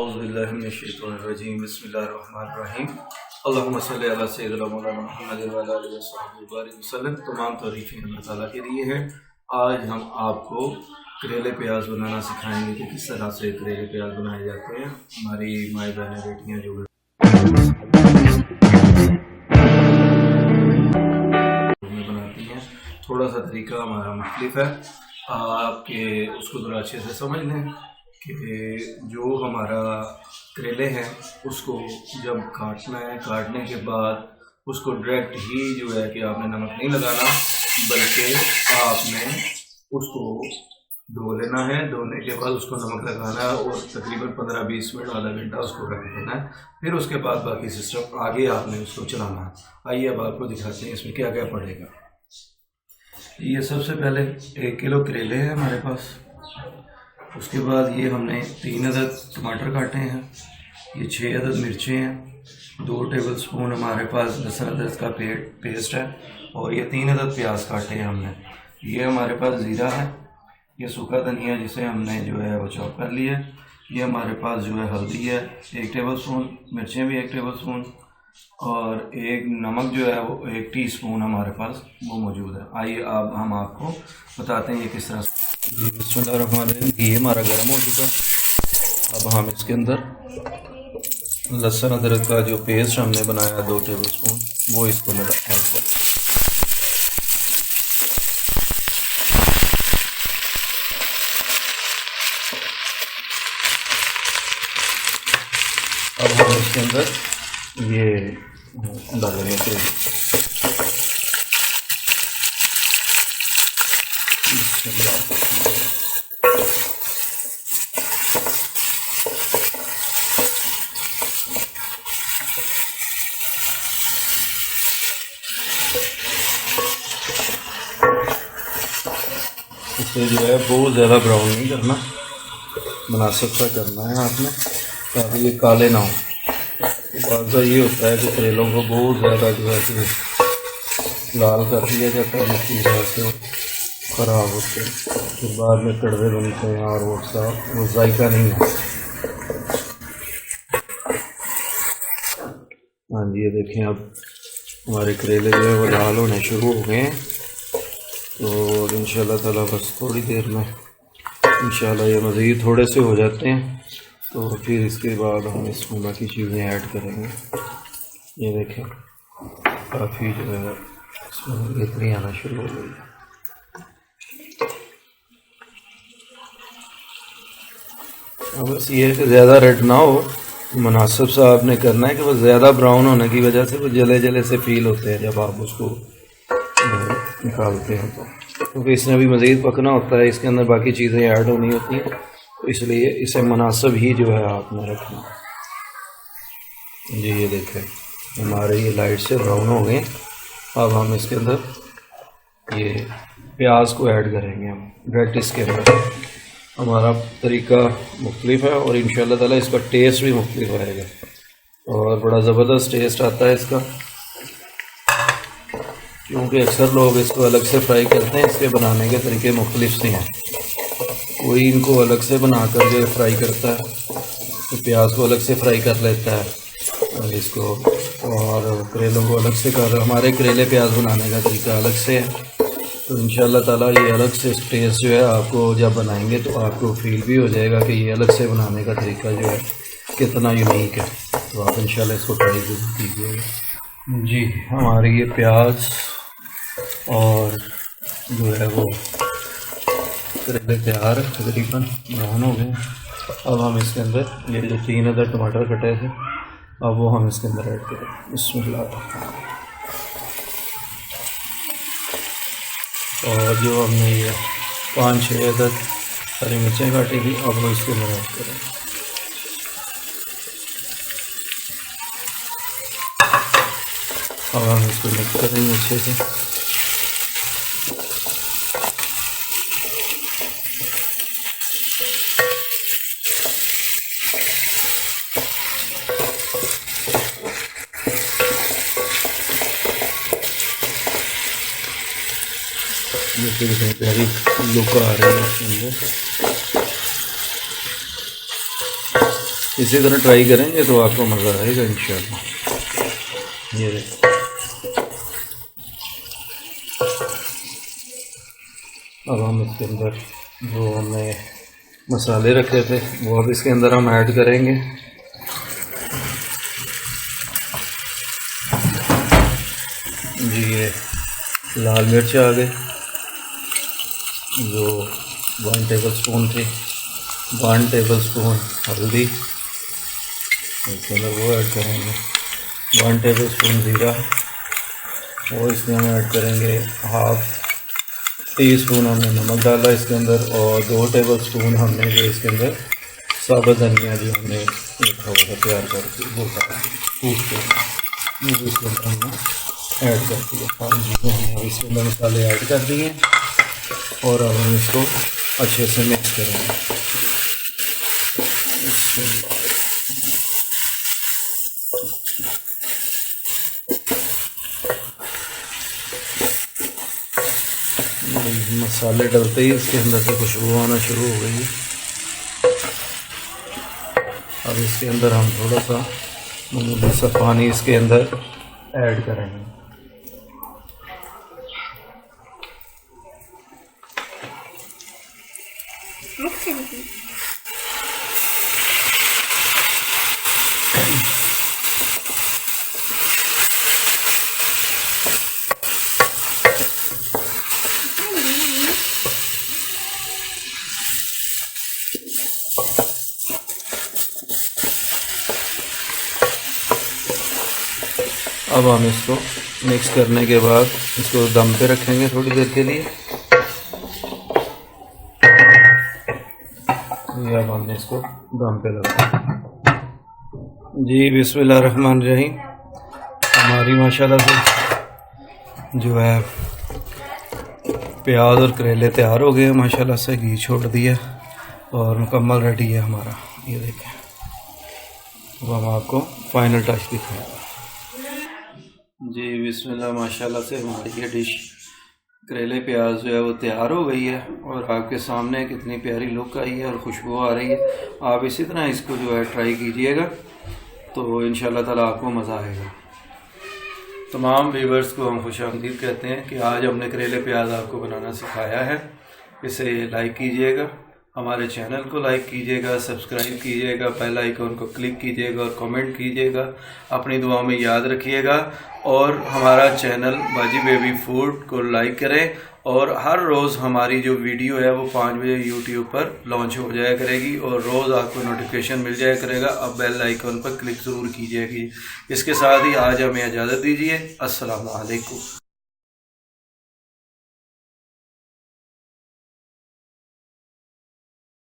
औज़ुबिल्लाहिमिनश्शैतानिर्रजीम बिस्मिल्लाहिर्रहमानिर्रहीम अल्लाहुम्मा सल्लि अला सय्यिदिना मौलाना मुहम्मद व अला आलिहि वसहबिहि बारिक वसल्लम। तमाम तारीफ़ें अल्लाह ताला के लिए है। आज हम आपको करेले प्याज बनाना सिखाएंगे कि किस तरह से करेले प्याज बनाए जाते हैं। हमारी माएँ बहनें बेटियाँ जो बनाती हैं, थोड़ा सा तरीका हमारा मुख्तलिफ है। आपके उसको थोड़ा अच्छे से समझ लें कि जो हमारा करेले हैं उसको जब काटना है, काटने के बाद उसको डायरेक्ट ही जो है कि आपने नमक नहीं लगाना, बल्कि आपने उसको धो लेना है। धोने के बाद उसको नमक लगाना है और तकरीबन 15-20 मिनट आधा घंटा उसको रख देना है। फिर उसके बाद बाकी सिस्टम आगे आपने उसको चलाना है। आइए अब आपको दिखाते हैं इसमें क्या क्या पड़ेगा। ये सबसे पहले 1 किलो करेले हैं हमारे पास। उसके बाद ये हमने 3 अदद टमाटर काटे हैं, ये 6 अदद मिर्चें हैं, 2 टेबलस्पून हमारे पास लहसुन अदरक का पेस्ट है और ये 3 अदद प्याज काटे हैं हमने। ये हमारे पास ज़ीरा है, ये सूखा धनिया जिसे हमने जो है वो चॉप कर लिया है। ये हमारे पास जो है हल्दी है 1 टेबलस्पून, मिर्चें भी 1 टेबलस्पून और एक नमक जो है वो 1 टीस्पून हमारे पास वो मौजूद है। आइए अब हम आपको बताते हैं ये किस तरह से। बिस्मिल्लाहिर्रहमानिर्रहीम। घी हमारा गर्म हो चुका है। अब हम इसके अंदर लहसुन अदरक का जो पेस्ट हमने बनाया 2 टेबलस्पून वो इसके अंदर ऐड कर। अब हम इसके अंदर ये डाल रहे हैं इसे जो है बहुत ज़्यादा ब्राउन नहीं करना, मुनासिब सा करना है आपने ताकि ये काले ना हो। बाज़ा ये होता है कि करेलों को बहुत ज़्यादा जो है कि लाल कर दिया जाता है जिसकी वजह से ख़राब होते हैं, फिर बाद में कड़वे बनते हैं और वो जायका नहीं है। हाँ जी, ये देखें अब हमारे करेले जो है वो लाल होने शुरू हो गए हैं। तो इंशाल्लाह ताला बस थोड़ी देर में इंशाल्लाह ये मज़ीद थोड़े से हो जाते हैं तो फिर इसके बाद हम इसमें बाकी चीज़ें ऐड करेंगे। ये देखें काफ़ी जो है इसमें बेहतरी आना शुरू हो गई है। अब बस ये कि ज़्यादा रेड ना हो, मुनासिब सा आपने करना है कि वो ज़्यादा ब्राउन होने की वजह से वो जले जले से फील होते हैं जब आप उसको निकालते हैं तो, क्योंकि इसमें भी मज़ीद पकना होता है, इसके अंदर बाकी चीज़ें ऐड होनी होती हैं, तो इसलिए इसे मुनासिब ही जो है आपने रखना। जी ये देखें हमारे ये लाइट से ब्राउन हो गए। अब हम इसके अंदर ये प्याज को ऐड करेंगे हम डायरेक्ट इसके अंदर। हमारा तरीका मुख्तलिफ है और इंशाल्लाह ताला इसका टेस्ट भी मुख्तलिफ आएगा और बड़ा ज़बरदस्त टेस्ट आता है इसका, क्योंकि अक्सर लोग इसको अलग से फ्राई करते हैं। इसके बनाने के तरीके मुख्तलिफ से हैं, कोई इनको अलग से बनाकर जो फ्राई करता है तो प्याज को अलग से फ्राई कर लेता है और इसको, और करेलों को अलग से कर। हमारे करेले प्याज बनाने का तरीका अलग से है, तो इंशाल्लाह ताला ये अलग से टेस्ट जो है आपको जब बनाएंगे तो आपको फील भी हो जाएगा कि ये अलग से बनाने का तरीका जो है कितना यूनिक है। तो आप इंशाल्लाह इसको ट्राई जरूर कीजिएगा। जी हमारे ये प्याज और जो है वो करेले तैयार है, तकरीबन ब्राउन हो गए। अब हम इसके अंदर ये जो 3 अदर टमाटर कटे थे अब वो हम इसके अंदर ऐड करें। बिस्मिल्लाह। और जो हमने ये 5-6 अदर हरी मिर्चें काटी थी अब वो इसके अंदर ऐड करें। अब हम इसको मिक्स करेंगे अच्छे से। देखिए कितनी प्यारी लुक आ रही है इसके अंदर। इसी तरह ट्राई करेंगे तो आपको मज़ा आएगा इंशाल्लाह। ये देखो, अब हम इसके अंदर जो हमने मसाले रखे थे वो अब इसके अंदर हम ऐड करेंगे। जी ये लाल मिर्च आ गए जो 1 टेबलस्पून थी, 1 टेबलस्पून हल्दी इसके अंदर वो ऐड करेंगे, 1 टेबलस्पून ज़ीरा वो इसमें हम ऐड करेंगे, 1/2 टीस्पून हमने नमक डाला इसके अंदर, और 2 टेबलस्पून हमने जो इसके अंदर साबुत धनिया जो हमने रखा हुआ था तैयार करके वो कूट के वो इसके अंदर हमने ऐड कर दिया। सारी चीज़ें हमने इसके अंदर मसाले ऐड कर दिए और अब हम इसको अच्छे से मिक्स करेंगे। मसाले डलते ही इसके अंदर से खुशबू आना शुरू हो गई है। अब इसके अंदर हम थोड़ा सा मामूली सा पानी इसके अंदर ऐड करेंगे। अब हम इसको मिक्स करने के बाद इसको दम पे रखेंगे थोड़ी देर के लिए। ये अब हमने इसको दम पे लगा। जी बिस्मिल्लाहिर्रहमानिर्रहीम। हमारी माशाल्लाह से जो है प्याज और करेले तैयार हो गए माशाल्लाह से, घी छोड़ दिया और मुकम्मल रेडी है हमारा। ये देखें, अब हम आपको फाइनल टच दिखाएंगे। जी बिस्मिल्लाह, माशाल्लाह से हमारी ये डिश करेले प्याज जो है वो तैयार हो गई है और आपके सामने कितनी प्यारी लुक आई है और खुशबू आ रही है। आप इसी तरह इसको जो है ट्राई कीजिएगा तो इंशाल्लाह ताला आपको मज़ा आएगा। तमाम व्यूवर्स को हम खुशामदीद कहते हैं कि आज हमने करेले प्याज आपको बनाना सिखाया है। इसे लाइक कीजिएगा, हमारे चैनल को लाइक कीजिएगा, सब्सक्राइब कीजिएगा, बेल आइकन को क्लिक कीजिएगा और कमेंट कीजिएगा। अपनी दुआ में याद रखिएगा और हमारा चैनल बाजी बेबी फूड को लाइक करें। और हर रोज़ हमारी जो वीडियो है वो 5 बजे यूट्यूब पर लॉन्च हो जाया करेगी और रोज़ आपको नोटिफिकेशन मिल जाया करेगा। अब बेल आइकन पर क्लिक ज़रूर कीजिएगा। इसके साथ ही आज हमें इजाज़त दीजिए। अस्सलाम वालेकुम।